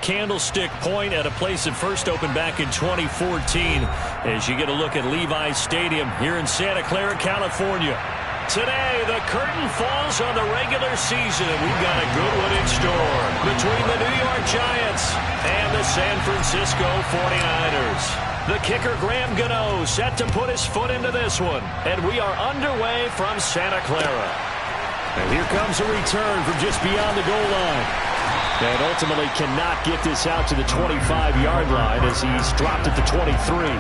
Candlestick Point at a place that first opened back in 2014 as you get a look at Levi's Stadium here in Santa Clara, California. Today, the curtain falls on the regular season, and we've got a good one in store between the New York Giants and the San Francisco 49ers. The kicker, Graham Gano, set to put his foot into this one, and we are underway from Santa Clara. And here comes a return from just beyond the goal line. And ultimately cannot get this out to the 25-yard line as he's dropped at the 23.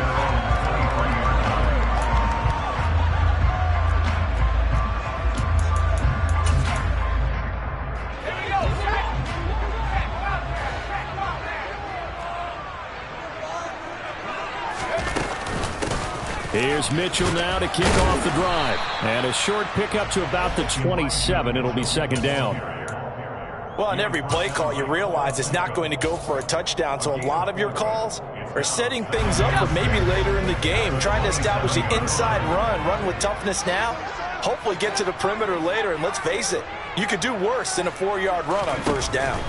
Here's Mitchell now to kick off the drive. And a short pickup to about the 27. It'll be second down. Well, on every play call, you realize it's not going to go for a touchdown. So a lot of your calls are setting things up for maybe later in the game, trying to establish the inside run with toughness now, hopefully get to the perimeter later. And let's face it, you could do worse than a 4-yard run on first down.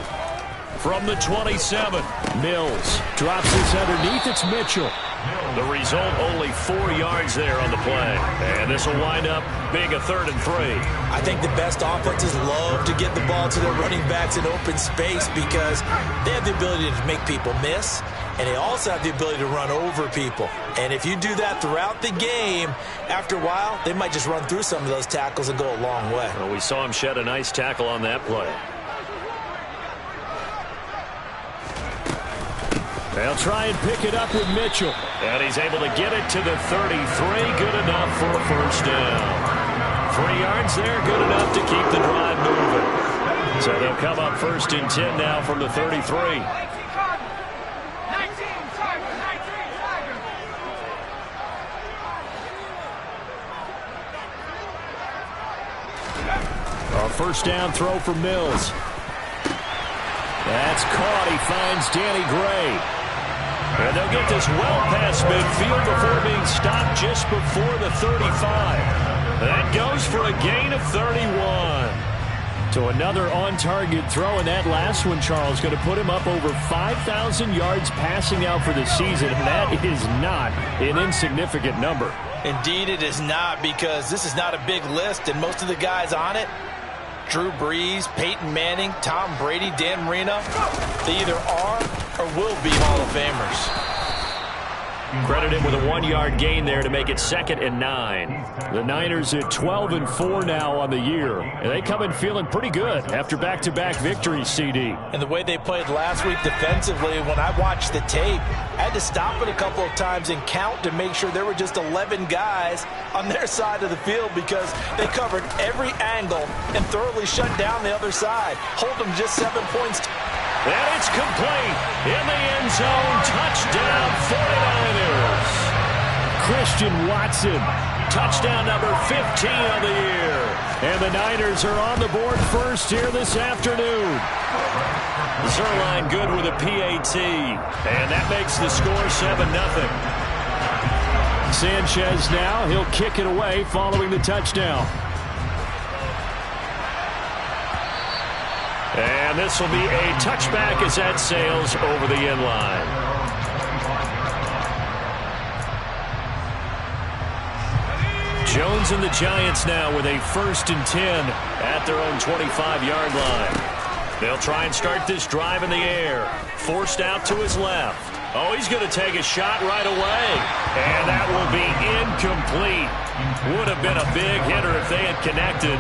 From the 27, Mills drops this underneath. It's Mitchell. The result, only 4 yards there on the play. And this will wind up being a 3rd and 3. I think the best offenses love to get the ball to their running backs in open space because they have the ability to make people miss, and they also have the ability to run over people. And if you do that throughout the game, after a while, they might just run through some of those tackles and go a long way. Well, we saw him shed a nice tackle on that play. They'll try and pick it up with Mitchell. And he's able to get it to the 33. Good enough for a first down. 3 yards there, good enough to keep the drive moving. So they'll come up 1st and 10 now from the 33. A first down throw for Mills. That's caught. He finds Danny Gray. And they'll get this well past midfield before being stopped just before the 35. That goes for a gain of 31. So another on-target throw, and that last one, Charles, going to put him up over 5,000 yards passing out for the season. And that is not an insignificant number. Indeed it is not, because this is not a big list, and most of the guys on it, Drew Brees, Peyton Manning, Tom Brady, Dan Marino, they either are or will be Hall of Famers. Credit him with a 1-yard gain there to make it 2nd and 9. The Niners at 12-4 now on the year. And they come in feeling pretty good after back-to-back victories, CD. And the way they played last week defensively, when I watched the tape, I had to stop it a couple of times and count to make sure there were just 11 guys on their side of the field, because they covered every angle and thoroughly shut down the other side. Hold them just 7 points. And it's complete in the end zone. Touchdown, 49ers. Christian Watson, touchdown number 15 on the year. And the Niners are on the board first here this afternoon. Zerline good with a PAT. And that makes the score 7-0. Sanchez now, he'll kick it away following the touchdown. And this will be a touchback as that sails over the end line. Jones and the Giants now with a 1st and 10 at their own 25-yard line. They'll try and start this drive in the air. Forced out to his left. Oh, he's going to take a shot right away. And that will be incomplete. Would have been a big hitter if they had connected.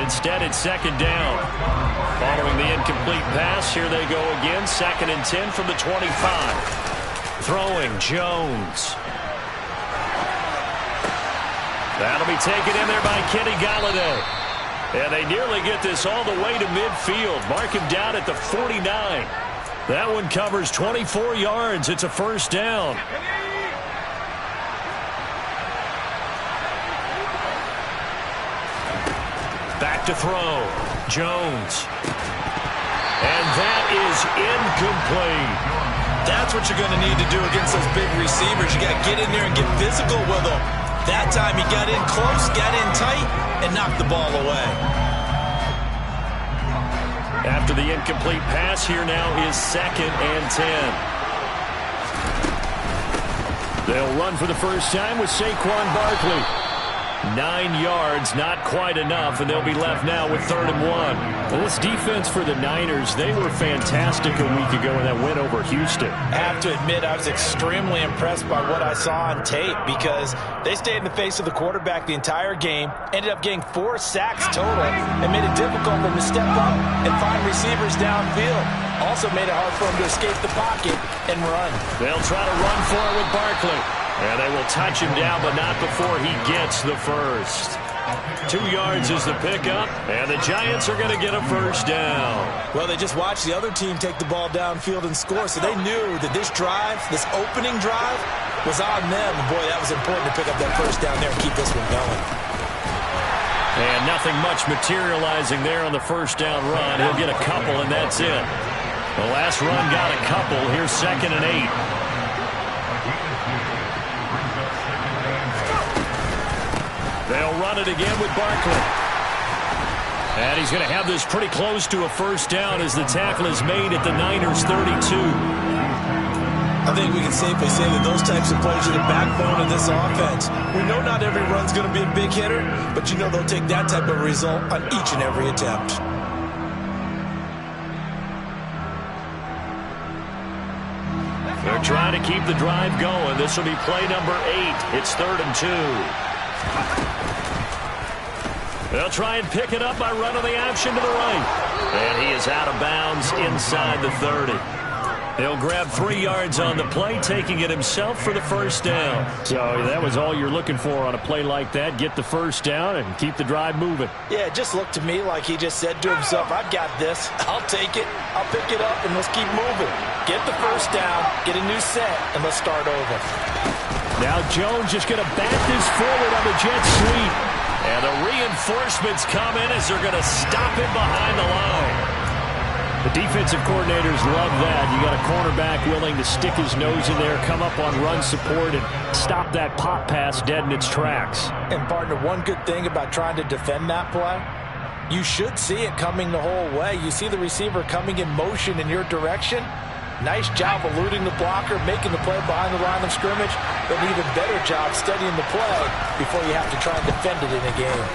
Instead, it's 2nd down. Following the incomplete pass, here they go again. 2nd and 10 from the 25. Throwing, Jones. That'll be taken in there by Kenny Galladay. And they nearly get this all the way to midfield. Mark him down at the 49. That one covers 24 yards. It's a 1st down. Back to throw. Jones. And that is incomplete. That's what you're going to need to do against those big receivers. You got to get in there and get physical with them. That time he got in close, got in tight, and knocked the ball away. After the incomplete pass, here now is 2nd and 10. They'll run for the first time with Saquon Barkley. 9 yards, not quite enough, and they'll be left now with 3rd and 1. Well, this defense for the Niners, they were fantastic a week ago in that win over Houston. I have to admit, I was extremely impressed by what I saw on tape because they stayed in the face of the quarterback the entire game, ended up getting 4 sacks total, and made it difficult for them to step up and find receivers downfield. Also made it hard for them to escape the pocket and run. They'll try to run for it with Barkley. And they will touch him down, but not before he gets the first. 2 yards is the pickup, and the Giants are going to get a first down. Well, they just watched the other team take the ball downfield and score, so they knew that this drive, this opening drive, was on them. And boy, that was important to pick up that first down there and keep this one going. And nothing much materializing there on the first down run. He'll get a couple, and that's it. The last run got a couple. Here's 2nd and 8. They'll run it again with Barkley. And he's going to have this pretty close to a first down as the tackle is made at the Niners' 32. I think we can safely say that those types of plays are the backbone of this offense. We know not every run's going to be a big hitter, but you know they'll take that type of result on each and every attempt. They're trying to keep the drive going. This will be play number 8. It's 3rd and 2. They'll try and pick it up by running the option to the right. And he is out of bounds inside the 30. He'll grab 3 yards on the play, taking it himself for the first down. So that was all you're looking for on a play like that. Get the first down and keep the drive moving. Yeah, it just looked to me like he just said to himself, I've got this. I'll take it. I'll pick it up, and let's keep moving. Get the first down, get a new set, and let's start over. Now Jones just going to back this forward on the jet sweep. And the reinforcements come in as they're going to stop him behind the line. The defensive coordinators love that. You got a cornerback willing to stick his nose in there, come up on run support, and stop that pop pass dead in its tracks. And, partner, one good thing about trying to defend that play, you should see it coming the whole way. You see the receiver coming in motion in your direction. Nice job eluding the blocker, making the play behind the line of scrimmage, but an even better job studying the play before you have to try and defend it in a game.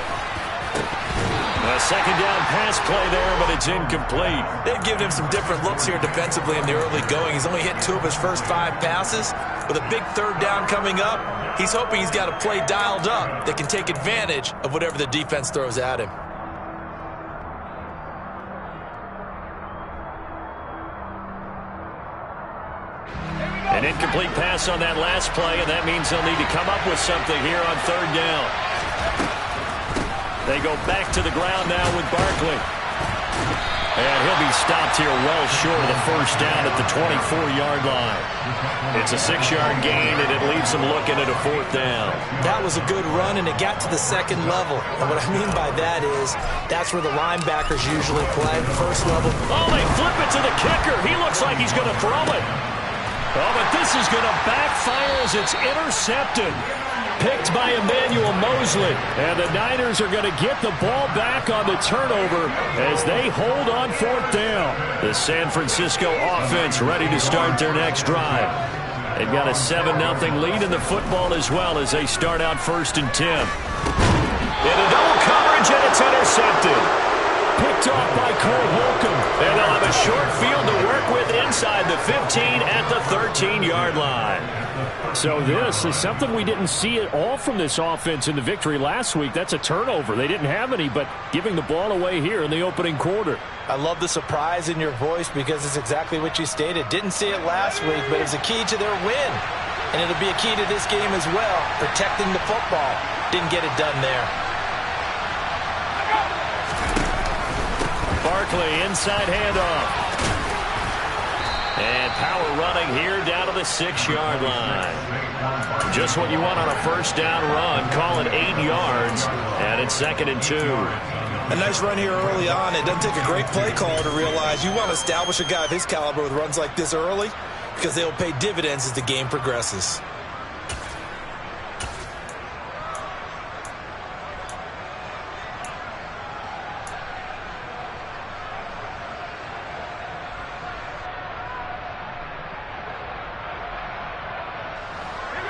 A second down pass play there, but it's incomplete. They've given him some different looks here defensively in the early going. He's only hit 2 of his first 5 passes. With a big 3rd down coming up, he's hoping he's got a play dialed up that can take advantage of whatever the defense throws at him. An incomplete pass on that last play, and that means they'll need to come up with something here on 3rd down. They go back to the ground now with Barkley. And he'll be stopped here well short of the first down at the 24-yard line. It's a 6-yard gain, and it leaves them looking at a 4th down. That was a good run, and it got to the 2nd level. And what I mean by that is that's where the linebackers usually play, first level. Oh, they flip it to the kicker. He looks like he's going to throw it. Oh, but this is going to backfire as it's intercepted. Picked by Emmanuel Mosley. And the Niners are going to get the ball back on the turnover as they hold on 4th down. The San Francisco offense ready to start their next drive. They've got a 7-0 lead in the football as well as they start out 1st and 10. In a double coverage, and it's intercepted. Picked off by Cole Holcomb. And they'll have a short field to work with inside the 15 at the 13-yard line. So this is something we didn't see at all from this offense in the victory last week. That's a turnover. They didn't have any, but giving the ball away here in the opening quarter. I love the surprise in your voice because it's exactly what you stated. Didn't see it last week, but it's a key to their win. And it'll be a key to this game as well, protecting the football. Didn't get it done there. Barkley, inside handoff. And power running here down to the 6-yard line. Just what you want on a first down run. Call it 8 yards, and it's 2nd and 2. A nice run here early on. It doesn't take a great play caller to realize you want to establish a guy of his caliber with runs like this early because they'll pay dividends as the game progresses.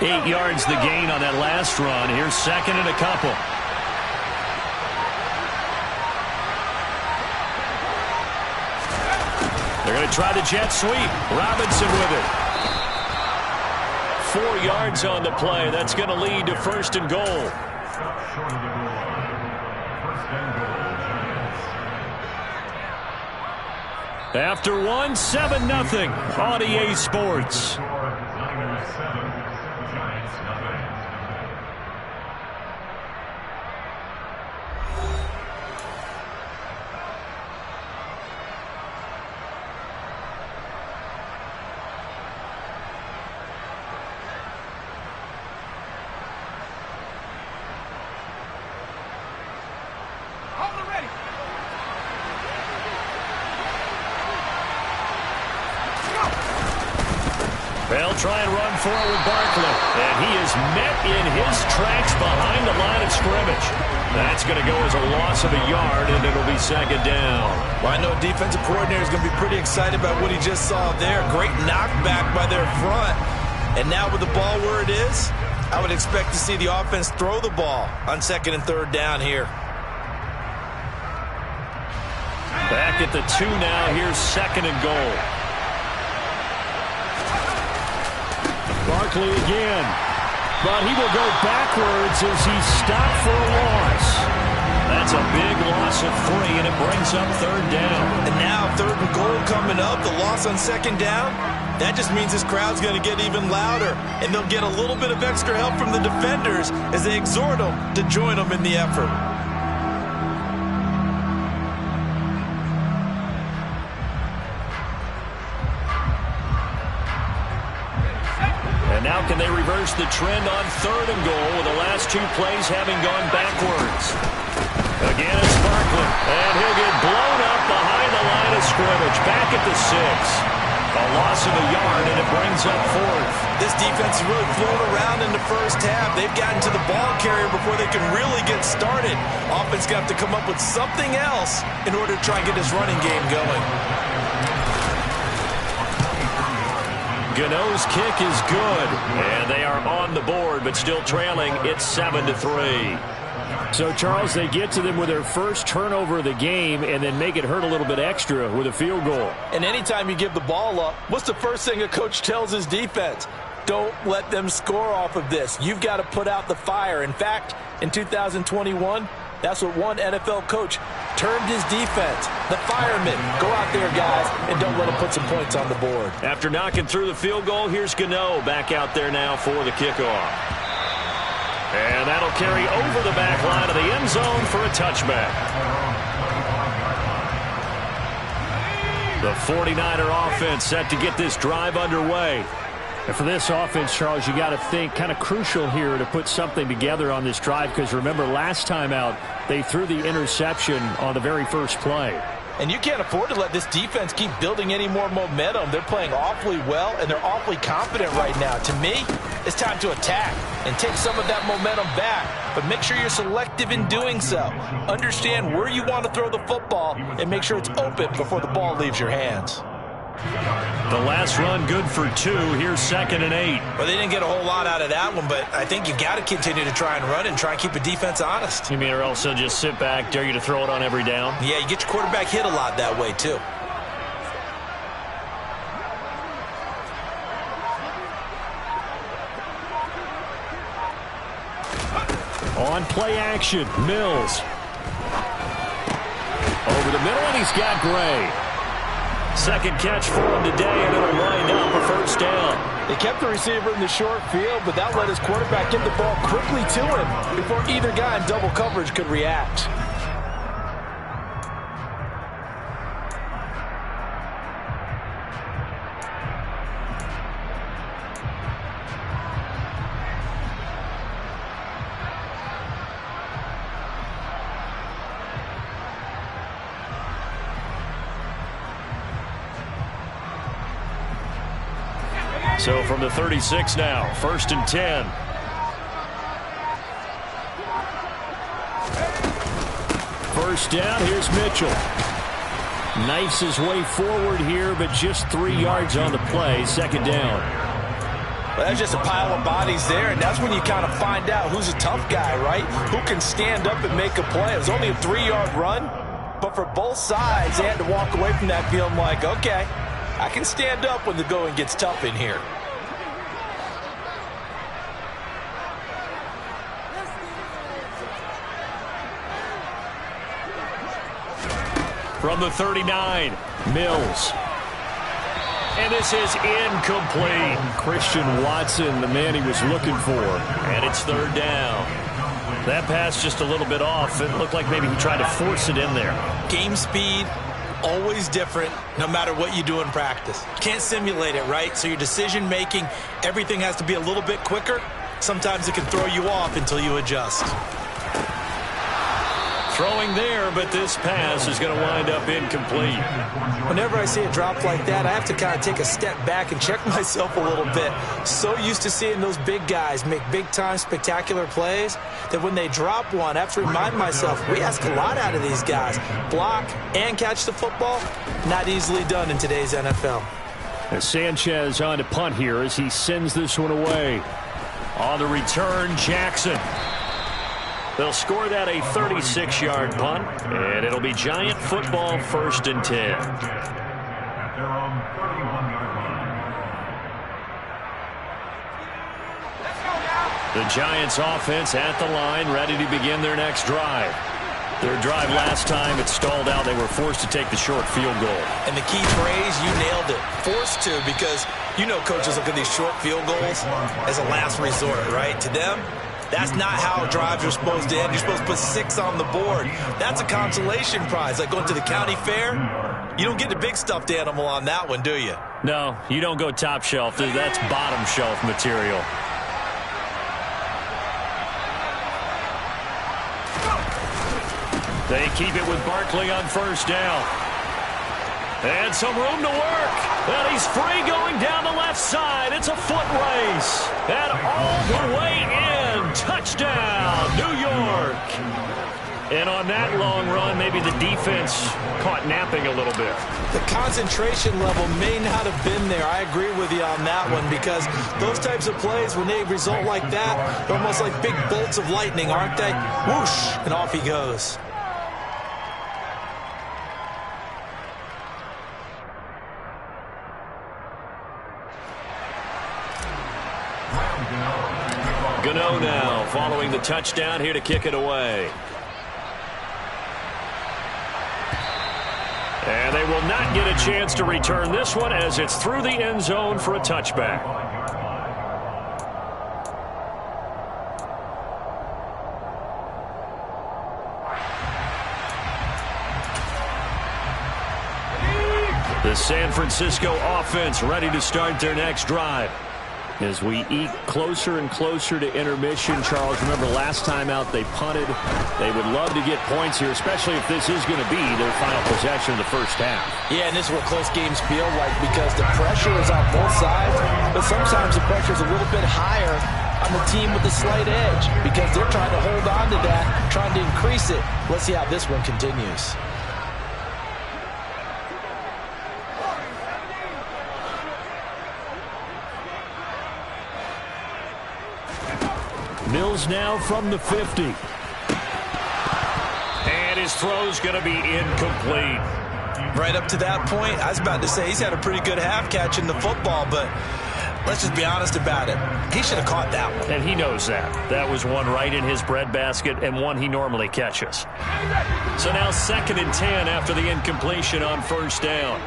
8 yards the gain on that last run. Here's second and a couple. They're going to try the jet sweep. Robinson with it. 4 yards on the play. That's going to lead to first and goal. After 1, 7-0 on EA Sports. They'll try and run for it with Barkley. And he is met in his tracks behind the line of scrimmage. That's going to go as a loss of a yard, and it'll be second down. Well, I know a defensive coordinator is going to be pretty excited about what he just saw there. Great knockback by their front. And now with the ball where it is, I would expect to see the offense throw the ball on second and third down here. Back at the 2 now. Here's second and goal. Barkley again, but he will go backwards as he's stopped for a loss. That's a big loss of 3, and it brings up third down. And now third and goal coming up, the loss on second down. That just means this crowd's going to get even louder, and they'll get a little bit of extra help from the defenders as they exhort them to join them in the effort. And now can they reverse the trend on third and goal with the last 2 plays having gone backwards? Again, it's Barkley, and he'll get blown up behind the line of scrimmage. Back at the 6. A loss of a yard, and it brings up fourth. This defense has really flown around in the first half. They've gotten to the ball carrier before they can really get started. Offense got to come up with something else in order to try and get this running game going. Gano's kick is good, and they are on the board, but still trailing. It's 7-3. So, Charles, they get to them with their first turnover of the game and then make it hurt a little bit extra with a field goal. And anytime you give the ball up, what's the first thing a coach tells his defense? Don't let them score off of this. You've got to put out the fire. In fact, in 2021, that's what one NFL coach termed his defense. The firemen. Go out there, guys, and don't let them put some points on the board. After knocking through the field goal, here's Gano back out there now for the kickoff. And that'll carry over the back line of the end zone for a touchback. The 49er offense set to get this drive underway. And for this offense, Charles, you got to think kind of crucial here to put something together on this drive, because remember last time out they threw the interception on the very first play. And you can't afford to let this defense keep building any more momentum. They're playing awfully well, and they're awfully confident right now. To me, it's time to attack and take some of that momentum back. But make sure you're selective in doing so. Understand where you want to throw the football and make sure it's open before the ball leaves your hands. The last run good for 2. Here's second and 8. Well, they didn't get a whole lot out of that one, but I think you got to continue to try and run and try and keep the defense honest. You mean, or else they'll just sit back, dare you to throw it on every down? Yeah, you get your quarterback hit a lot that way, too. On play action, Mills. Over the middle, and he's got Gray. Second catch for him today, and it'll wind up a first down. They kept the receiver in the short field, but that let his quarterback get the ball quickly to him before either guy in double coverage could react. So from the 36 now, first and 10. First down, here's Mitchell. Knifes his way forward here, but just 3 yards on the play. Second down. Well, that's just a pile of bodies there, and that's when you kind of find out who's a tough guy, right? Who can stand up and make a play. It was only a 3-yard run, but for both sides, they had to walk away from that feeling like, okay, I can stand up when the going gets tough in here. From the 39, Mills. And this is incomplete. Christian Watson, the man he was looking for. And it's 3rd down. That pass just a little bit off. It looked like maybe he tried to force it in there. Game speed, always different, no matter what you do in practice. Can't simulate it, right? So your decision making, everything has to be a little bit quicker. Sometimes it can throw you off until you adjust. Throwing there, but this pass is going to wind up incomplete. Whenever I see a drop like that, I have to kind of take a step back and check myself a little bit. So used to seeing those big guys make big-time spectacular plays that when they drop one, I have to remind myself, we ask a lot out of these guys. Block and catch the football, not easily done in today's NFL. As Sanchez on to punt here as he sends this one away. On the return, Jackson. They'll score that a 36-yard punt, and it'll be Giant football 1st and 10. The Giants offense at the line, ready to begin their next drive. Their drive last time, it stalled out. They were forced to take the short field goal. And the key phrase, you nailed it. Forced to, because you know coaches look at these short field goals as a last resort, right? To them, that's not how drives are supposed to end. You're supposed to put 6 on the board. That's a consolation prize. Like going to the county fair, you don't get the big stuffed animal on that one, do you? No, you don't go top shelf. That's bottom shelf material. They keep it with Barkley on 1st down. And some room to work. And he's free going down the left side. It's a foot race. And all the way in. Touchdown, New York. And on that long run, maybe the defense caught napping a little bit. The concentration level may not have been there. I agree with you on that one, because those types of plays, when they result like that, they're almost like big bolts of lightning, aren't they? Whoosh, and off he goes. Gano now following the touchdown here to kick it away. And they will not get a chance to return this one as it's through the end zone for a touchback. The San Francisco offense ready to start their next drive. As we eat closer and closer to intermission, Charles, remember last time out they punted. They would love to get points here, especially if this is going to be their final possession of the first half. Yeah, and this is what close games feel like, because the pressure is on both sides, but sometimes the pressure is a little bit higher on the team with the slight edge, because they're trying to hold on to that, trying to increase it. Let's see how this one continues. Mills now from the 50. And his throw's going to be incomplete. Right up to that point, I was about to say he's had a pretty good half catching the football, but let's just be honest about it. He should have caught that one. And he knows that. That was one right in his breadbasket and one he normally catches. So now 2nd and 10 after the incompletion on 1st down.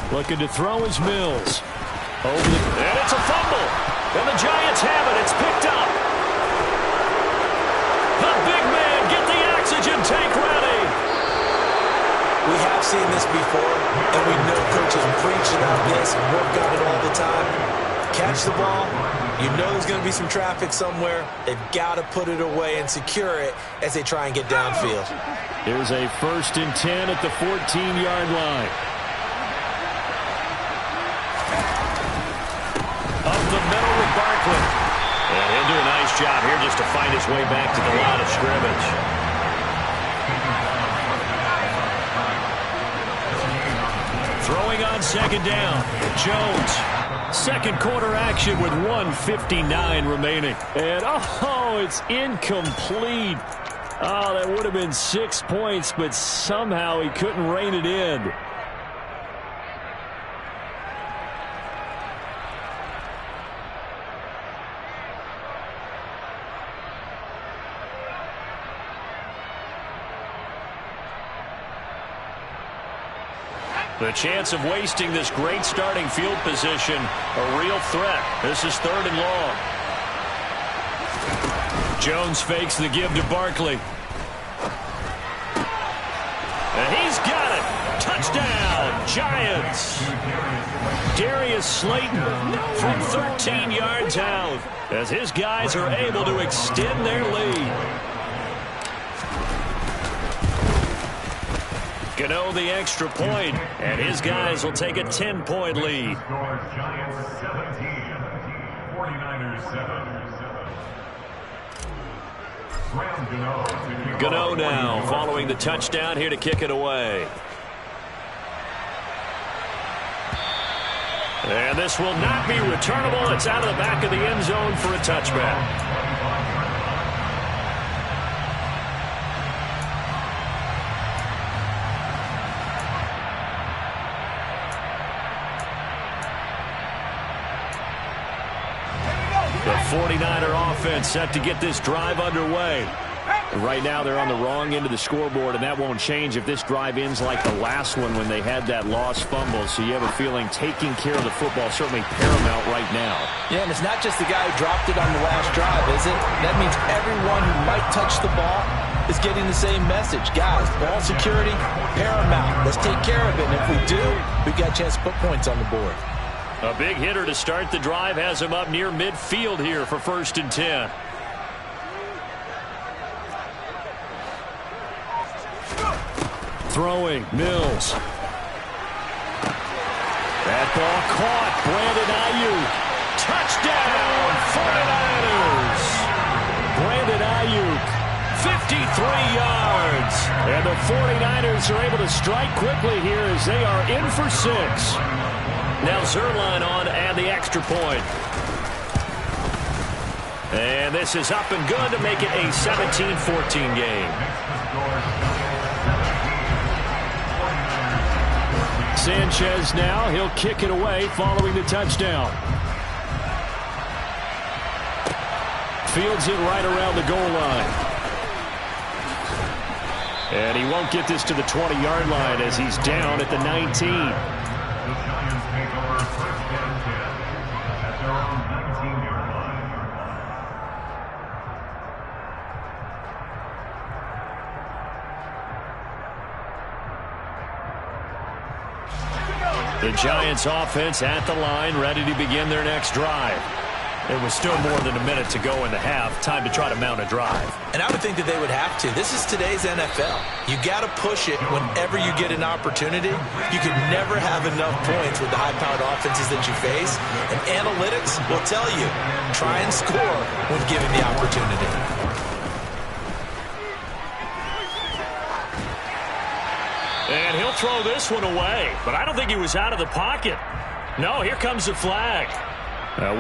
Looking to throw is Mills. And it's a fumble. And the Giants have it. It's picked up. The big man, get the oxygen tank ready. We have seen this before, and we know coaches preach about this and work on it all the time. Catch the ball. You know there's going to be some traffic somewhere. They've got to put it away and secure it as they try and get downfield. Here's a 1st and 10 at the 14-yard line. Up the middle with Barkley. And he'll do a nice job here just to find his way back to the line of scrimmage. on second down. Jones. Second quarter action with 1:59 remaining. And, oh, it's incomplete. Oh, that would have been 6 points, but somehow he couldn't rein it in. The chance of wasting this great starting field position, a real threat. This is 3rd and long. Jones fakes the give to Barkley. And he's got it. Touchdown, Giants. Darius Slayton from 13 yards out as his guys are able to extend their lead. Gano the extra point, and his guys will take a 10-point lead. Giants 17, 49ers 7. Gano now following the touchdown here to kick it away. And this will not be returnable. It's out of the back of the end zone for a touchback. The 49er offense set to get this drive underway. Right now they're on the wrong end of the scoreboard, and that won't change if this drive ends like the last one when they had that lost fumble. So you have a feeling taking care of the football certainly paramount right now. Yeah, and it's not just the guy who dropped it on the last drive, is it? That means everyone who might touch the ball is getting the same message. Guys, ball security, paramount. Let's take care of it. And if we do, we've got a chance to put points on the board. A big hitter to start the drive has him up near midfield here for 1st and 10. Throwing, Mills. That ball caught. Brandon Ayuk. Touchdown, 49ers. Brandon Ayuk, 53 yards. And the 49ers are able to strike quickly here as they are in for 6. Now Zerline on and the extra point. And this is up and good to make it a 17-14 game. Sanchez now, he'll kick it away following the touchdown. Fields it right around the goal line. And he won't get this to the 20-yard line as he's down at the 19. The Giants take over 1st and 10 at their own 19-yard line. The Giants offense at the line, ready to begin their next drive. It was still more than a minute to go in the half. Time to try to mount a drive. And I would think that they would have to. This is today's NFL. You got to push it whenever you get an opportunity. You could never have enough points with the high-powered offenses that you face. And analytics will tell you, try and score when given the opportunity. And he'll throw this one away. But I don't think he was out of the pocket. No, here comes the flag.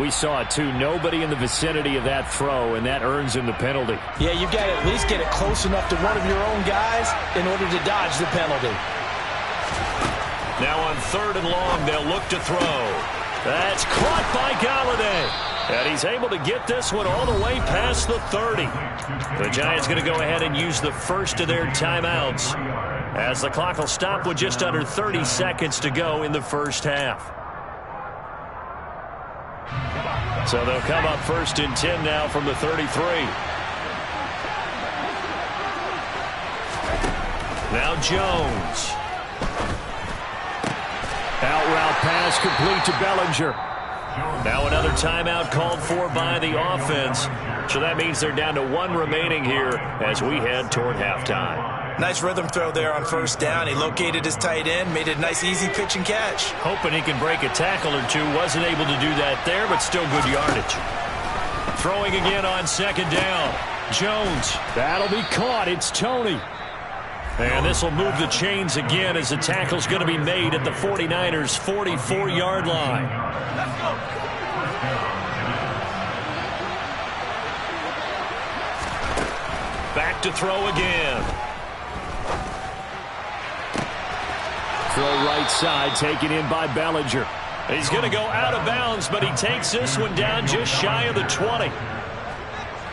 We saw it, too. Nobody in the vicinity of that throw, and that earns him the penalty. Yeah, you've got to at least get it close enough to one of your own guys in order to dodge the penalty. Now on 3rd and long, they'll look to throw. That's caught by Galladay. And he's able to get this one all the way past the 30. The Giants going to go ahead and use the first of their timeouts, as the clock will stop with just under 30 seconds to go in the first half. So they'll come up 1st and 10 now from the 33. Now Jones. Out route pass complete to Bellinger. Now another timeout called for by the offense. So that means they're down to 1 remaining here as we head toward halftime. Nice rhythm throw there on 1st down. He located his tight end, made it a nice easy pitch and catch. Hoping he can break a tackle or two. Wasn't able to do that there, but still good yardage. Throwing again on 2nd down. Jones. That'll be caught. It's Tony. And this will move the chains again as the tackle's going to be made at the 49ers' 44-yard line. Back to throw again. Throw right side, taken in by Bellinger. He's going to go out of bounds, but he takes this one down just shy of the 20.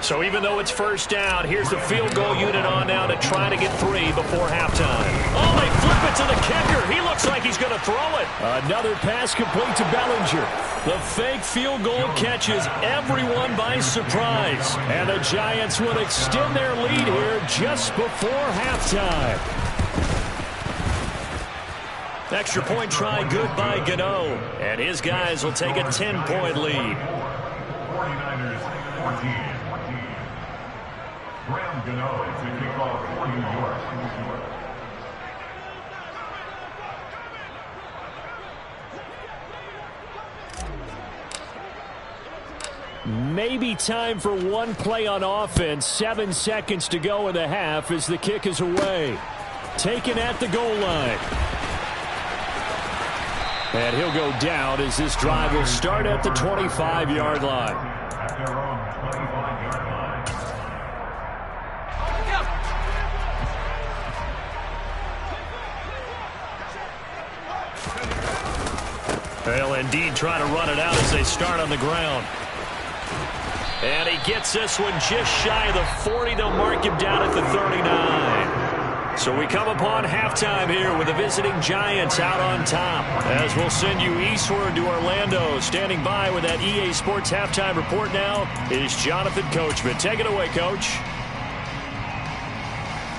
So even though it's first down, here's the field goal unit on now to try to get 3 before halftime. Oh, they flip it to the kicker. He looks like he's going to throw it. Another pass complete to Bellinger. The fake field goal catches everyone by surprise. And the Giants will extend their lead here just before halftime. Extra point try good by Gano. And his guys will take a 10-point lead. 49ers 14. Graham Gano to kick off for New York. Maybe time for one play on offense. 7 seconds to go in the half as the kick is away. Taken at the goal line. And he'll go down as this drive will start at the 25-yard line. At their own 25-yard line. They'll indeed try to run it out as they start on the ground. And he gets this one just shy of the 40. They'll mark him down at the 39. So we come upon halftime here with the visiting Giants out on top. As we'll send you eastward to Orlando. Standing by with that EA Sports halftime report now is Jonathan Coachman. Take it away, Coach.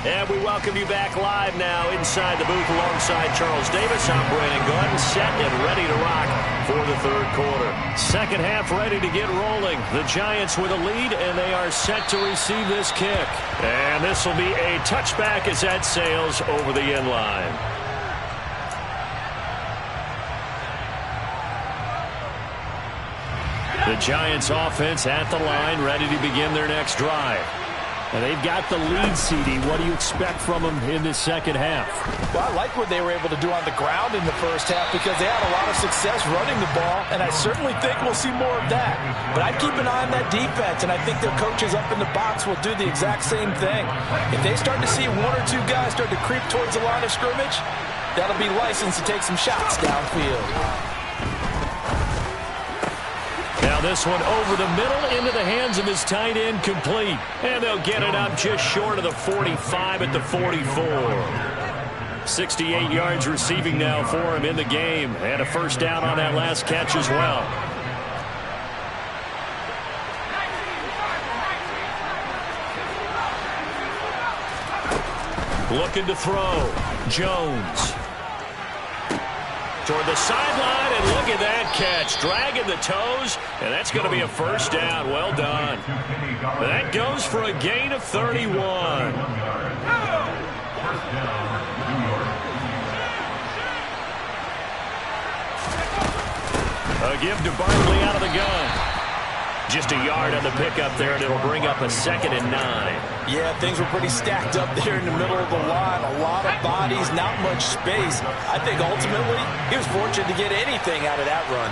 And we welcome you back live now inside the booth alongside Charles Davis. I'm Brandon Gordon, set and ready to rock for the third quarter. Second half ready to get rolling. The Giants with a lead, and they are set to receive this kick. And this will be a touchback as that sails over the end line. The Giants offense at the line, ready to begin their next drive. And they've got the lead, CD. What do you expect from them in this second half? Well, I like what they were able to do on the ground in the first half because they had a lot of success running the ball, and I certainly think we'll see more of that. But I'd keep an eye on that defense, and I think their coaches up in the box will do the exact same thing. If they start to see 1 or 2 guys start to creep towards the line of scrimmage, that'll be licensed to take some shots downfield. Now this one over the middle into the hands of his tight end, complete. And they'll get it up just short of the 45 at the 44. 68 yards receiving now for him in the game. And a first down on that last catch as well. Looking to throw. Jones. Toward the sideline, and look at that catch. Dragging the toes, and that's going to be a first down. Well done. That goes for a gain of 31. A give to Barkley out of the gun. Just a yard on the pickup there, and it'll bring up a 2nd and 9. Yeah, things were pretty stacked up there in the middle of the line. A lot of bodies, not much space. I think ultimately he was fortunate to get anything out of that run.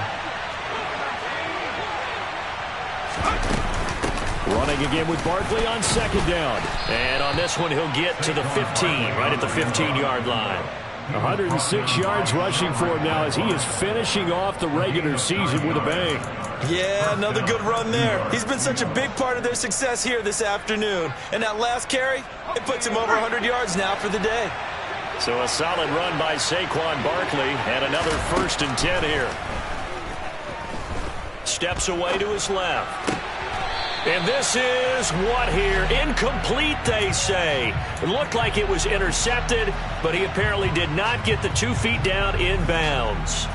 Running again with Barkley on 2nd down. And on this one, he'll get to the 15, right at the 15-yard line. 106 yards rushing for him now as he is finishing off the regular season with a bang. Yeah, another good run there. He's been such a big part of their success here this afternoon. And that last carry, it puts him over 100 yards now for the day. So a solid run by Saquon Barkley and another 1st and 10 here. Steps away to his left. And this is what here? Incomplete, they say. It looked like it was intercepted, but he apparently did not get the 2 feet down in bounds.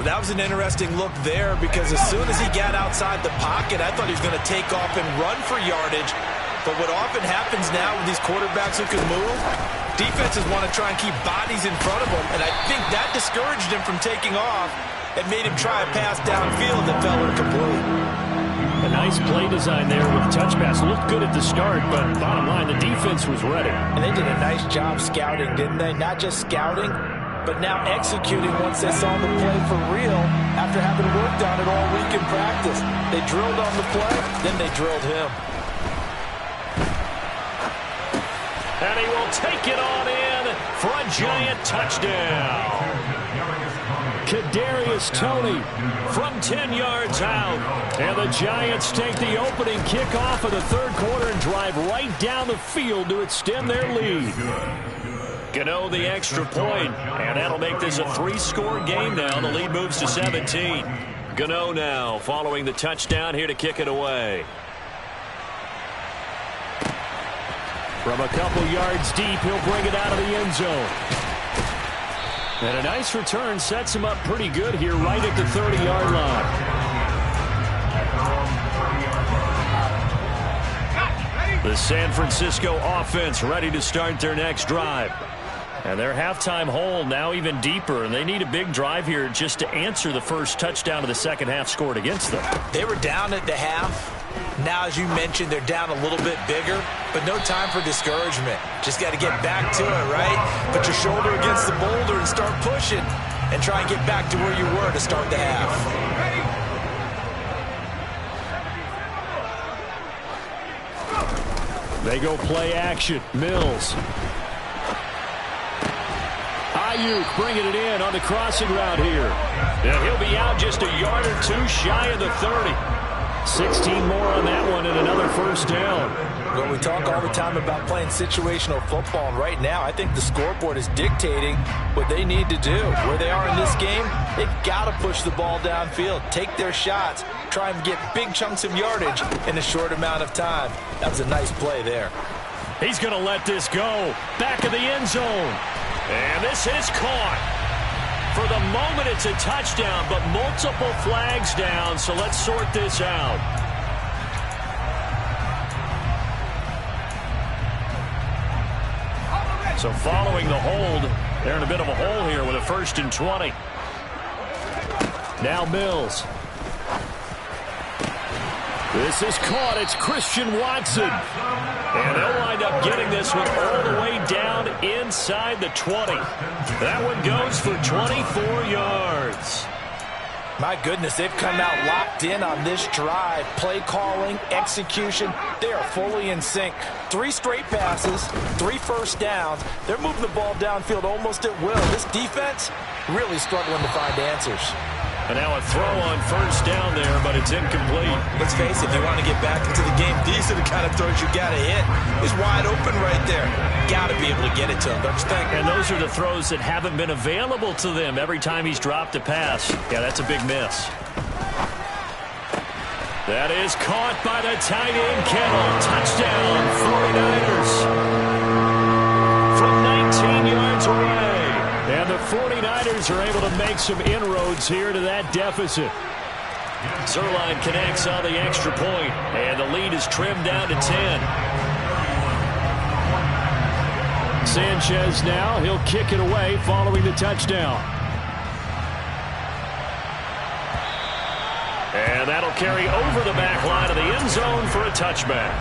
That was an interesting look there because as soon as he got outside the pocket, I thought he was going to take off and run for yardage. But what often happens now with these quarterbacks who can move, defenses want to try and keep bodies in front of them, and I think that discouraged him from taking off and made him try a pass downfield that fell incomplete. A nice play design there with the touch pass. Looked good at the start, but bottom line, the defense was ready. And they did a nice job scouting, didn't they? Not just scouting, but now executing once they saw the play for real after having worked on it all week in practice. They drilled on the play, then they drilled him. And he will take it on in for a giant touchdown. Kadarius Toney From 10 yards out. And the Giants take the opening kickoff of the third quarter and drive right down the field to extend their lead. Gano the extra point, and that'll make this a 3-score game now. The lead moves to 17. Gano now following the touchdown here to kick it away. From a couple yards deep, he'll bring it out of the end zone. And a nice return sets him up pretty good here right at the 30-yard line. The San Francisco offense ready to start their next drive. And their halftime hole now even deeper, and they need a big drive here just to answer the first touchdown of the second half scored against them. They were down at the half. Now, as you mentioned, they're down a little bit bigger, but no time for discouragement. Just got to get back to it, right? Put your shoulder against the boulder and start pushing and try and get back to where you were to start the half. They go play action. Mills. Ayuk bringing it in on the crossing route here. And he'll be out just a yard or two shy of the 30. 16 more on that one and another first down. Well, we talk all the time about playing situational football, and right now I think the scoreboard is dictating what they need to do. Where they are in this game, they've got to push the ball downfield, take their shots, try and get big chunks of yardage in a short amount of time. That was a nice play there. He's going to let this go. Back of the end zone. And this is caught. For the moment, it's a touchdown, but multiple flags down, so let's sort this out. So following the hold, they're in a bit of a hole here with a 1st and 20. Now Mills. This is caught. It's Christian Watson. And they'll wind up getting this one all the way down inside the 20. That one goes for 24 yards. My goodness, they've come out locked in on this drive. Play calling, execution, they are fully in sync. 3 straight passes, 3 first downs. They're moving the ball downfield almost at will. This defense really struggling to find answers. And now a throw on first down there, but it's incomplete. Let's face it, if you want to get back into the game, these are the kind of throws you got to hit. He's wide open right there. Got to be able to get it to him, don't you think? And those are the throws that haven't been available to them every time he's dropped a pass. Yeah, that's a big miss. That is caught by the tight end, Kittle. Touchdown, 49ers. From 19 yards away. And the 49ers are able to make some inroads here to that deficit. Zerline connects on the extra point, and the lead is trimmed down to 10. Sanchez now, he'll kick it away following the touchdown. And that'll carry over the back line of the end zone for a touchback.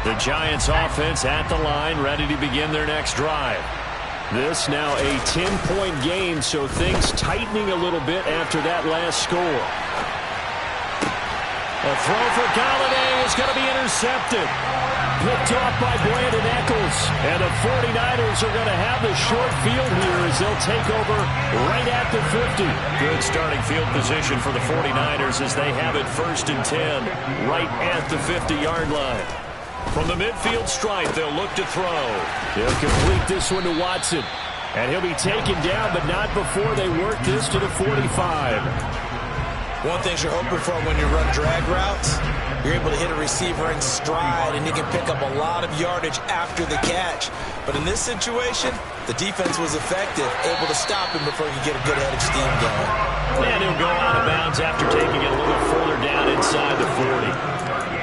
The Giants offense at the line, ready to begin their next drive. This now a 10-point game, so things tightening a little bit after that last score. A throw for Galladay is going to be intercepted. Picked off by Brandon Echols. And the 49ers are going to have the short field here as they'll take over right at the 50. Good starting field position for the 49ers as they have it 1st and 10 right at the 50-yard line. From the midfield stripe, they'll look to throw. They'll complete this one to Watson. And he'll be taken down, but not before they work this to the 45. One thing you're hoping for when you run drag routes, you're able to hit a receiver in stride, and you can pick up a lot of yardage after the catch. But in this situation, the defense was effective, able to stop him before he could get a good head of steam going. And he'll go out of bounds after taking it a little further down inside the 40.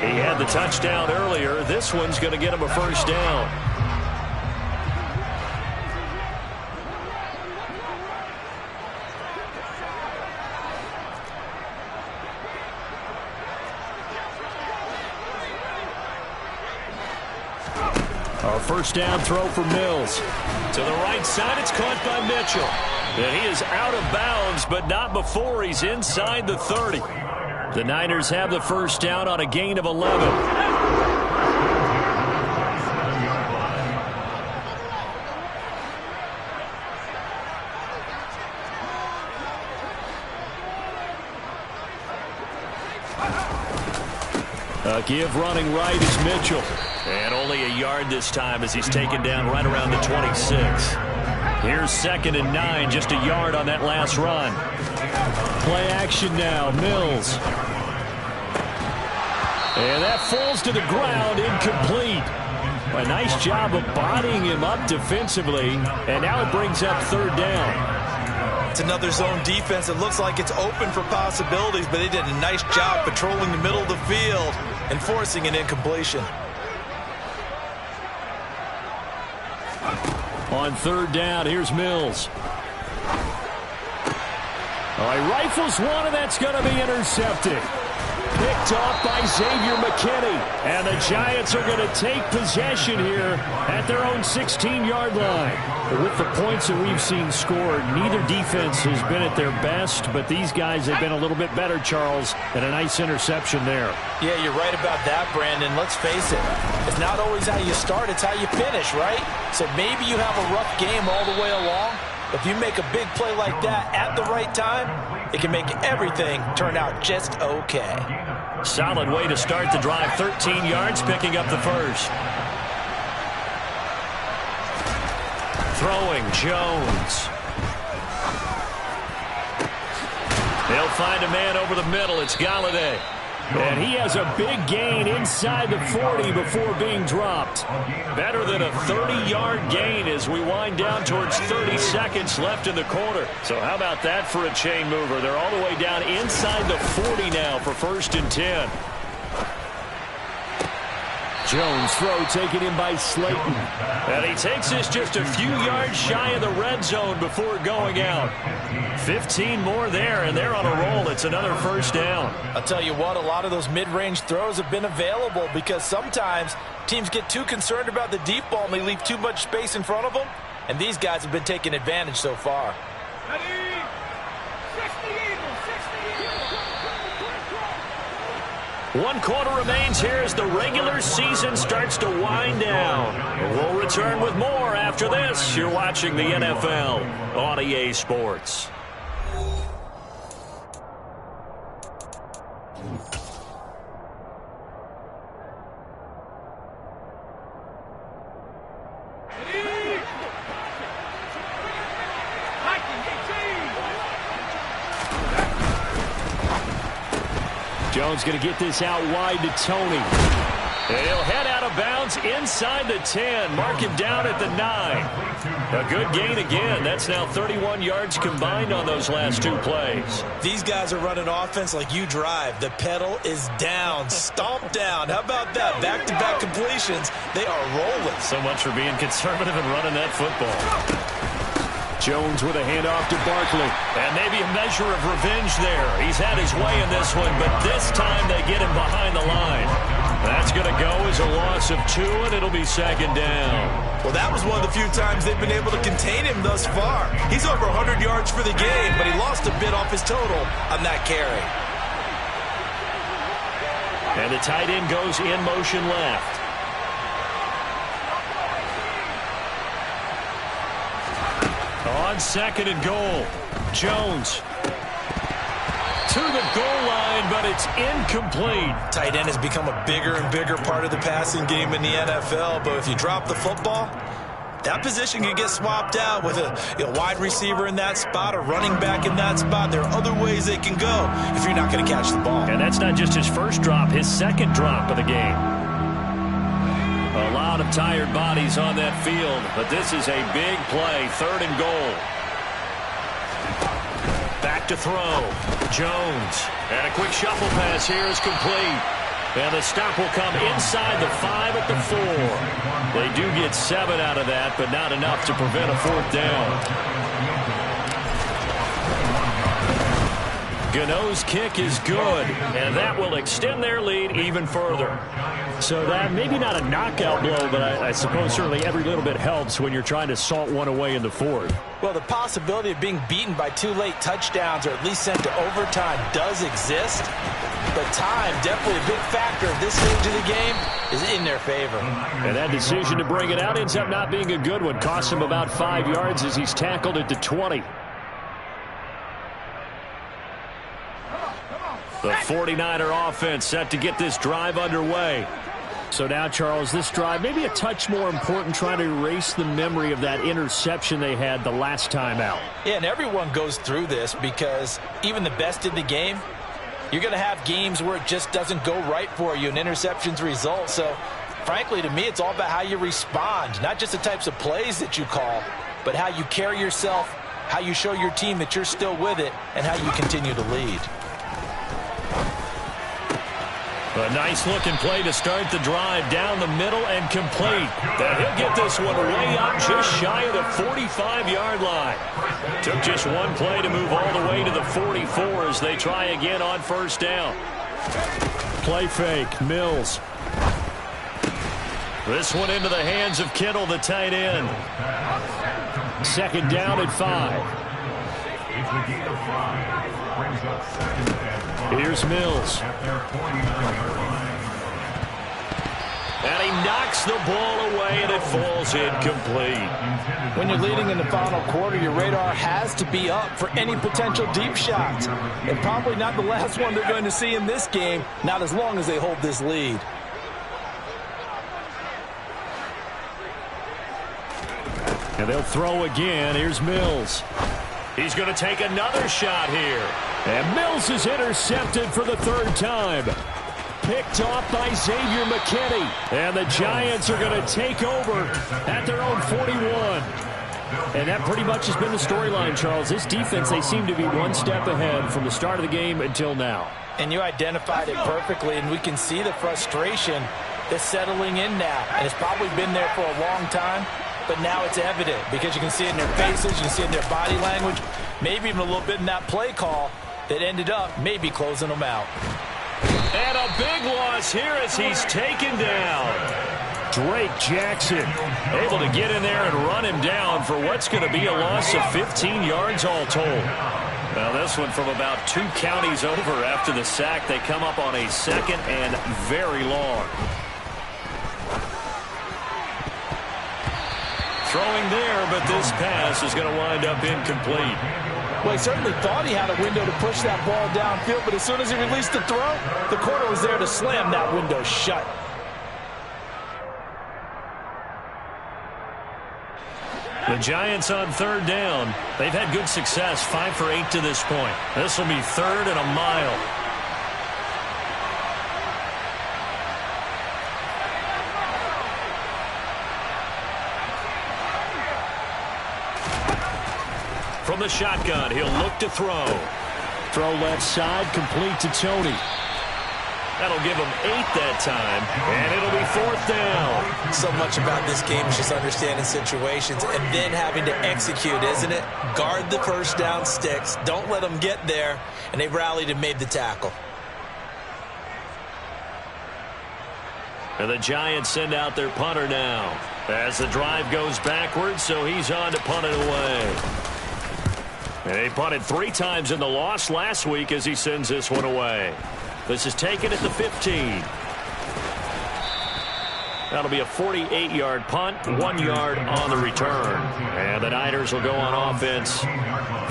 He had the touchdown earlier. This one's going to get him a first down. first down throw for Mills. To the right side, it's caught by Mitchell. And he is out of bounds, but not before he's inside the 30. The Niners have the first down on a gain of 11. Give running right is Mitchell. And only a yard this time as he's taken down right around the 26. Here's 2nd and 9, just a yard on that last run. Play action now, Mills. And that falls to the ground, incomplete. A nice job of bodying him up defensively, and now it brings up 3rd down. It's another zone defense. It looks like it's open for possibilities, but they did a nice job patrolling the middle of the field and forcing an incompletion. On 3rd down, here's Mills. All right, rifles one, and that's going to be intercepted. Picked off by Xavier McKinney. And the Giants are going to take possession here at their own 16-yard line. But with the points that we've seen scored, neither defense has been at their best, but these guys have been a little bit better, Charles, and a nice interception there. Yeah, you're right about that, Brandon. Let's face it. It's not always how you start, it's how you finish, right? So maybe you have a rough game all the way along. If you make a big play like that at the right time, it can make everything turn out just okay. Solid way to start the drive. 13 yards, picking up the first. Throwing, Jones. They'll find a man over the middle. It's Galladay. And he has a big gain inside the 40 before being dropped. Better than a 30-yard gain as we wind down towards 30 seconds left in the quarter. So how about that for a chain mover? They're all the way down inside the 40 now for 1st and 10. Jones throw taken in by Slayton. And he takes this just a few yards shy of the red zone before going out. 15 more there, and they're on a roll. It's another 1st down. I'll tell you what, a lot of those mid-range throws have been available because sometimes teams get too concerned about the deep ball and they leave too much space in front of them, and these guys have been taking advantage so far. One quarter remains here as the regular season starts to wind down. We'll return with more after this. You're watching the NFL on EA Sports. Jones going to get this out wide to Tony. He'll head out of bounds inside the 10. Mark him down at the 9. A good gain again. That's now 31 yards combined on those last 2 plays. These guys are running offense like you drive. The pedal is down, stomped down. How about that? Back-to-back completions. They are rolling. So much for being conservative and running that football. Jones with a handoff to Barkley. And maybe a measure of revenge there. He's had his way in this one, but this time they get him behind the line. That's going to go as a loss of 2, and it'll be 2nd down. Well, that was one of the few times they've been able to contain him thus far. He's over 100 yards for the game, but he lost a bit off his total on that carry. And the tight end goes in motion left. On 2nd and goal, Jones to the goal line, but it's incomplete. Tight end has become a bigger and bigger part of the passing game in the NFL, but if you drop the football, that position can get swapped out with a wide receiver in that spot, a running back in that spot. There are other ways they can go if you're not going to catch the ball. And that's not just his first drop, his 2nd drop of the game. A lot of tired bodies on that field, but this is a big play. 3rd and goal. Back to throw. Jones. And a quick shuffle pass here is complete. And the stop will come inside the 5 at the 4. They do get 7 out of that, but not enough to prevent a 4th down. Gano's kick is good, and that will extend their lead even further. So that maybe not a knockout blow, but I suppose certainly every little bit helps when you're trying to salt one away in the fourth. Well, the possibility of being beaten by 2 late touchdowns or at least sent to overtime does exist. But time, definitely a big factor at this stage of the game, is in their favor. And that decision to bring it out ends up not being a good one. Costs him about 5 yards as he's tackled at the 20. The 49er offense set to get this drive underway. So now, Charles, this drive maybe a touch more important, trying to erase the memory of that interception they had the last time out. Yeah, and everyone goes through this because even the best in the game, you're going to have games where it just doesn't go right for you and interceptions result. So, frankly, to me, it's all about how you respond, not just the types of plays that you call, but how you carry yourself, how you show your team that you're still with it, and how you continue to lead. A nice-looking play to start the drive down the middle and complete. And he'll get this one way up just shy of the 45-yard line. Took just one play to move all the way to the 44 as they try again on first down. Play fake, Mills. This one into the hands of Kittle, the tight end. Second down at 5. It's a gain of 5. Brings up second and 5. Here's Mills. At their 49-yard line. And he knocks the ball away, and it falls incomplete. When you're leading in the final quarter, your radar has to be up for any potential deep shots. And probably not the last one they're going to see in this game, not as long as they hold this lead. And they'll throw again. Here's Mills. He's going to take another shot here. And Mills is intercepted for the third time. Picked off by Xavier McKinney. And the Giants are going to take over at their own 41. And that pretty much has been the storyline, Charles. This defense, they seem to be one step ahead from the start of the game until now. And you identified it perfectly, and we can see the frustration that's settling in now. And it's probably been there for a long time. But now it's evident because you can see it in their faces, you can see it in their body language, maybe even a little bit in that play call that ended up maybe closing them out. And a big loss here as he's taken down. Drake Jackson able to get in there and run him down for what's going to be a loss of 15 yards all told. Now this one from about 2 counties over after the sack. They come up on a second and very long. Throwing there, but this pass is going to wind up incomplete. Well, he certainly thought he had a window to push that ball downfield, but as soon as he released the throw, the corner was there to slam that window shut. The Giants on third down. They've had good success, 5 for 8 to this point. This will be third and a mile. From the shotgun, he'll look to throw. Throw left side, complete to Tony. That'll give him 8 that time, and it'll be fourth down. So much about this game is just understanding situations and then having to execute, isn't it? Guard the first down sticks. Don't let them get there, and they rallied and made the tackle. And the Giants send out their punter now as the drive goes backwards, so he's on to punt it away. And he punted 3 times in the loss last week as he sends this one away. This is taken at the 15. That'll be a 48-yard punt, 1 yard on the return. And the Niners will go on offense,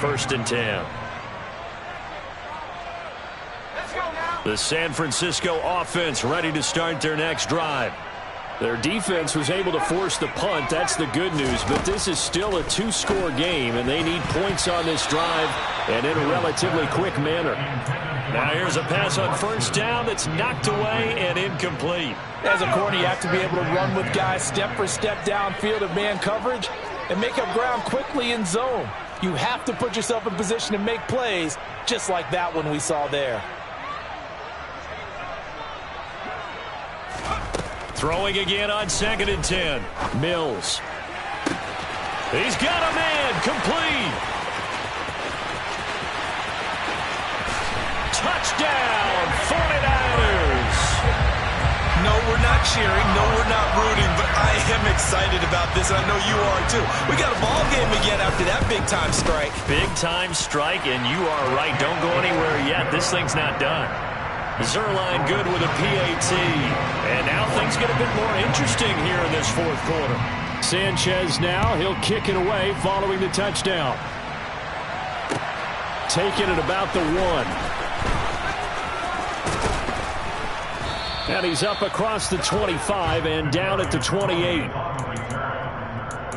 first and 10. The San Francisco offense ready to start their next drive. Their defense was able to force the punt. That's the good news. But this is still a 2-score game, and they need points on this drive and in a relatively quick manner. Now here's a pass on first down that's knocked away and incomplete. As a corner, you have to be able to run with guys step for step downfield of man coverage and make up ground quickly in zone. You have to put yourself in position to make plays just like that one we saw there. Throwing again on second and 10. Mills. He's got a man, complete. Touchdown, 49ers. No, we're not cheering. No, we're not rooting. But I am excited about this. I know you are, too. We got a ball game again after that big-time strike. Big-time strike, and you are right. Don't go anywhere yet. This thing's not done. Zerline good with a PAT. And now things get a bit more interesting here in this fourth quarter. Sanchez now. He'll kick it away following the touchdown. Taking it about the 1. And he's up across the 25 and down at the 28. The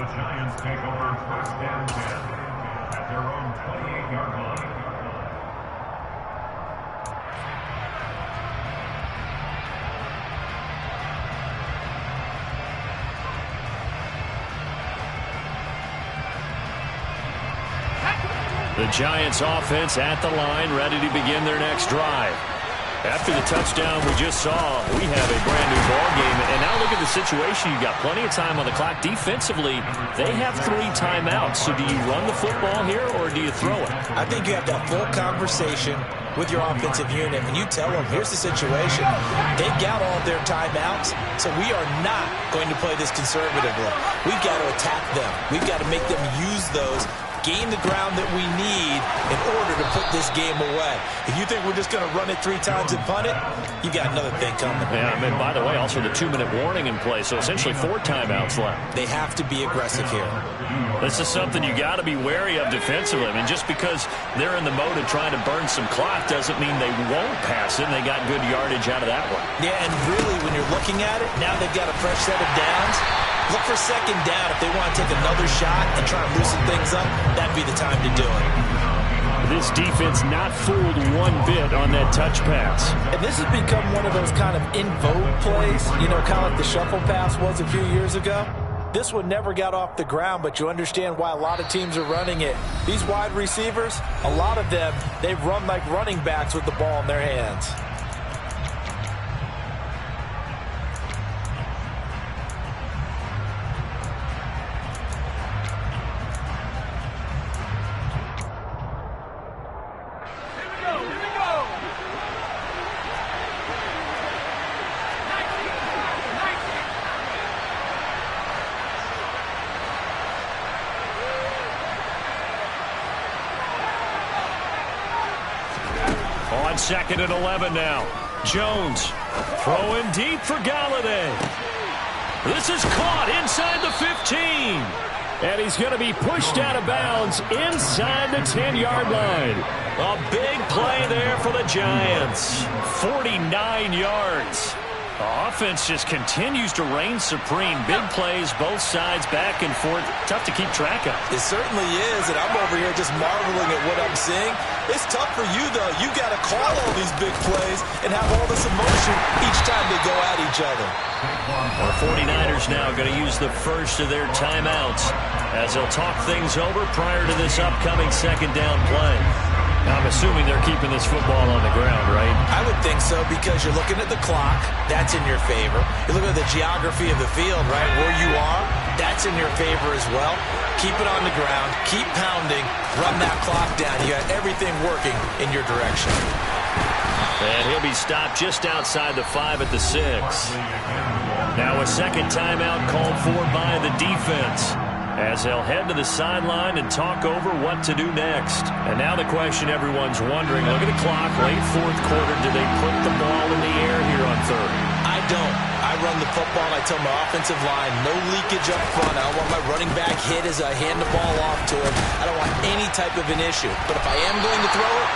Giants take over first and 10 at their own 28-yard line. The Giants offense at the line, ready to begin their next drive. After the touchdown we just saw, we have a brand new ball game. And now look at the situation. You've got plenty of time on the clock. Defensively, they have 3 timeouts. So do you run the football here or do you throw it? I think you have that full conversation with your offensive unit, and you tell them, here's the situation. They got all their timeouts, so we are not going to play this conservatively. We've got to attack them. We've got to make them use those, gain the ground that we need in order to put this game away. If you think we're just going to run it 3 times and punt it, you got another thing coming. Yeah, I mean, by the way, also the 2-minute warning in play, so essentially 4 timeouts left. They have to be aggressive here. This is something you got to be wary of defensively. I mean, just because they're in the mode of trying to burn some clock doesn't mean they won't pass it, and they got good yardage out of that one. Yeah, and really, when you're looking at it, now they've got a fresh set of downs. Look for second down. If they want to take another shot and try and loosen things up, that'd be the time to do it. This defense not fooled one bit on that touch pass. And this has become one of those kind of in vogue plays, you know, kind of like the shuffle pass was a few years ago. This one never got off the ground, but you understand why a lot of teams are running it. These wide receivers, a lot of them, they run like running backs with the ball in their hands. On 2nd and 11 now. Jones throwing deep for Galladay. This is caught inside the 15. And he's going to be pushed out of bounds inside the 10-yard line. A big play there for the Giants. 49 yards. The offense just continues to reign supreme. Big plays, both sides, back and forth. Tough to keep track of. It certainly is, and I'm over here just marveling at what I'm seeing. It's tough for you, though. You got to call all these big plays and have all this emotion each time they go at each other. The 49ers now going to use the first of their timeouts as they'll talk things over prior to this upcoming second down play. I'm assuming they're keeping this football on the ground, right? I would think so, because you're looking at the clock. That's in your favor. You're looking at the geography of the field, right? Where you are, that's in your favor as well. Keep it on the ground. Keep pounding. Run that clock down. You got everything working in your direction. And he'll be stopped just outside the 5 at the 6. Now a second timeout called for by the defense, as they'll head to the sideline and talk over what to do next. And now the question everyone's wondering, look at the clock, late fourth quarter, do they put the ball in the air here on 3rd? I don't. I run the football, and I tell my offensive line, no leakage up front. I don't want my running back hit as I hand the ball off to him. I don't want any type of an issue. But if I am going to throw it,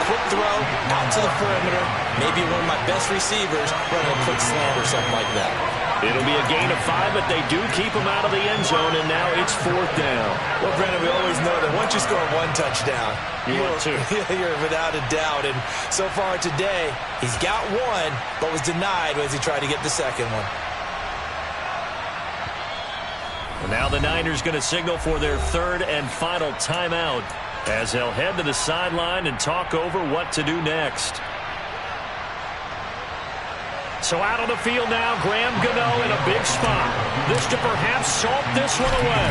quick throw, out to the perimeter, maybe one of my best receivers running a quick slant or something like that. It'll be a gain of 5, but they do keep him out of the end zone, and now it's 4th down. Well, Brandon, we always know that once you score 1 touchdown, you're without a doubt. And so far today, he's got 1, but was denied as he tried to get the second one. And now the Niners going to signal for their 3rd and final timeout, as they'll head to the sideline and talk over what to do next. So out on the field now, Graham Gano in a big spot. This to perhaps salt this one away.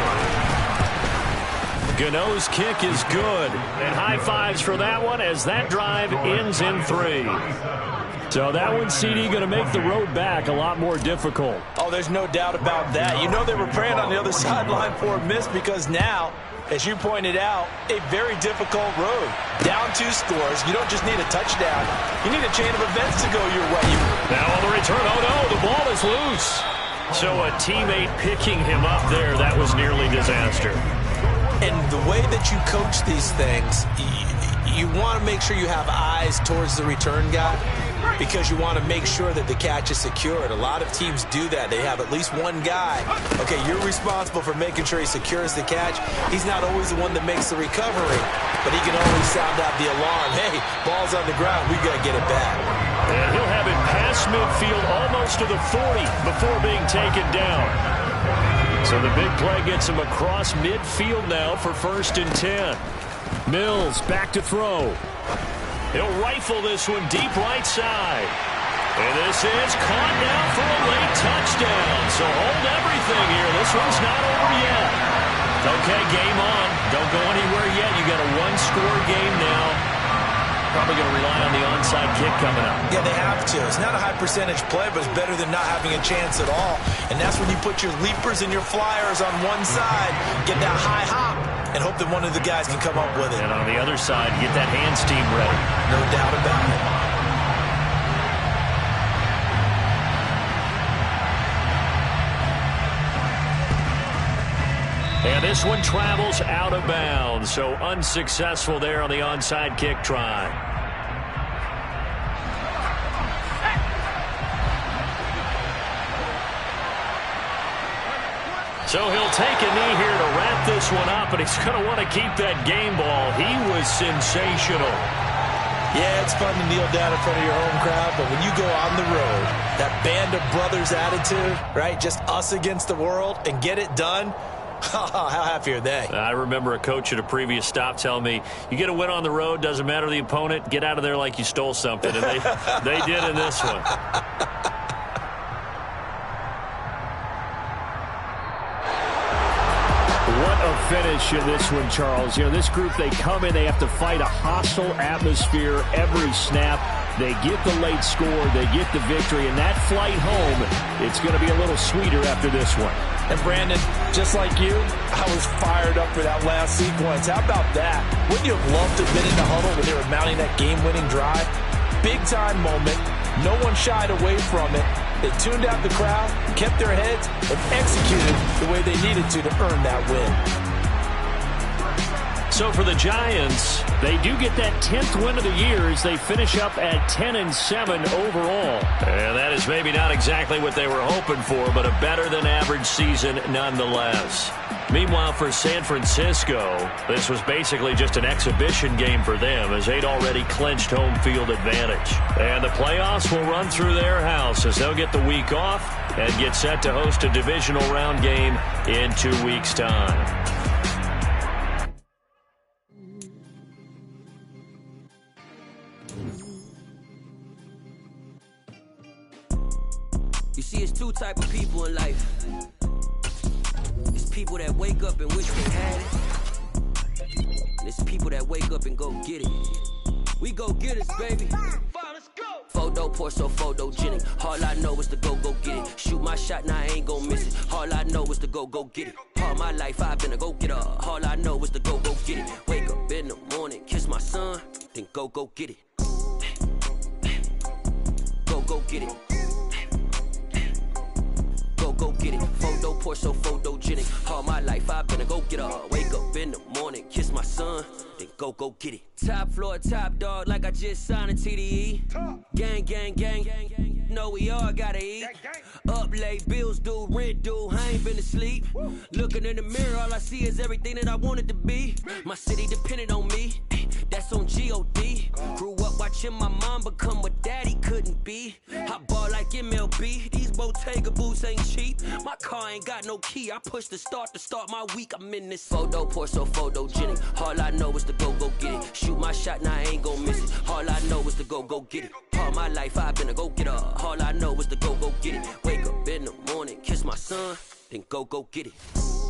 Gano's kick is good. And high fives for that one as that drive ends in 3. So that one, CD, going to make the road back a lot more difficult. Oh, there's no doubt about that. You know they were praying on the other sideline for a miss because now, as you pointed out, a very difficult road. Down 2 scores. You don't just need a touchdown. You need a chain of events to go your way. Now on the return, oh no, the ball is loose. So a teammate picking him up there, that was nearly disaster. And the way that you coach these things, you want to make sure you have eyes towards the return guy because you want to make sure that the catch is secured. A lot of teams do that. They have at least one guy. Okay, you're responsible for making sure he secures the catch. He's not always the one that makes the recovery, but he can always sound out the alarm. Hey, ball's on the ground. We got to get it back. And he'll have it past midfield almost to the 40 before being taken down. So the big play gets him across midfield now for 1st and 10. Mills back to throw. He'll rifle this one deep right side. And this is caught now for a late touchdown. So hold everything here. This one's not over yet. Okay, game on. Don't go anywhere yet. You got a 1-score game now. Probably going to rely on the onside kick coming up. Yeah, they have to. It's not a high percentage play, but it's better than not having a chance at all. And that's when you put your leapers and your flyers on one side, get that high hop, and hope that one of the guys can come up with it. And on the other side, get that hands team ready. No doubt about it. And this one travels out of bounds, so unsuccessful there on the onside kick try. So he'll take a knee here to wrap this one up, and he's going to want to keep that game ball. He was sensational. Yeah, it's fun to kneel down in front of your home crowd, but when you go on the road, that band of brothers attitude, right, just us against the world, and get it done, how happy are they? I remember a coach at a previous stop telling me, you get a win on the road, doesn't matter the opponent, get out of there like you stole something. And they did in this one. What a finish in this one, Charles. You know, this group, they come in, they have to fight a hostile atmosphere every snap. They get the late score, they get the victory, and that flight home, it's going to be a little sweeter after this one. And Brandon, just like you, I was fired up for that last sequence. How about that? Wouldn't you have loved to have been in the huddle when they were mounting that game-winning drive? Big-time moment. No one shied away from it. They tuned out the crowd, kept their heads, and executed the way they needed to earn that win. So for the Giants, they do get that 10th win of the year as they finish up at 10-7 overall. And that is maybe not exactly what they were hoping for, but a better-than-average season nonetheless. Meanwhile, for San Francisco, this was basically just an exhibition game for them as they'd already clinched home field advantage. And the playoffs will run through their house as they'll get the week off and get set to host a divisional round game in 2 weeks' time. You see, it's 2 type of people in life. It's people that wake up and wish they had it. And it's people that wake up and go get it. We go get it, baby. Let's go. Photo poor, so photogenic. All I know is to go get it. Shoot my shot, now I ain't gon' miss it. All I know is to go get it. All my life I've been a go-getter. All I know is to go get it. Wake up in the morning, kiss my son, then go get it. Go get it. Go get it. Photo poor, so photogenic. All my life I've been a go-getter. Wake up in the morning, kiss my son, then go get it. Top floor, top dog, like I just signed a TDE. Gang. Know we all gotta eat. Up late, bills due, rent due, I ain't been asleep. Looking in the mirror, all I see is everything that I wanted to be. My city depended on me, that's on G.O.D. Grew up watching my mom become what daddy couldn't be. I ball like MLB, these Bottega boots ain't cheap. My car ain't got no key, I push the start to start my week. I'm in this photo poor, so photogenic. All I know is to go get it. Shoot my shot, now I ain't gon' miss it. All I know is to go get it. All my life I've been a go-getter. All I know is to go get it. Wake up in the morning, kiss my son, then go get it.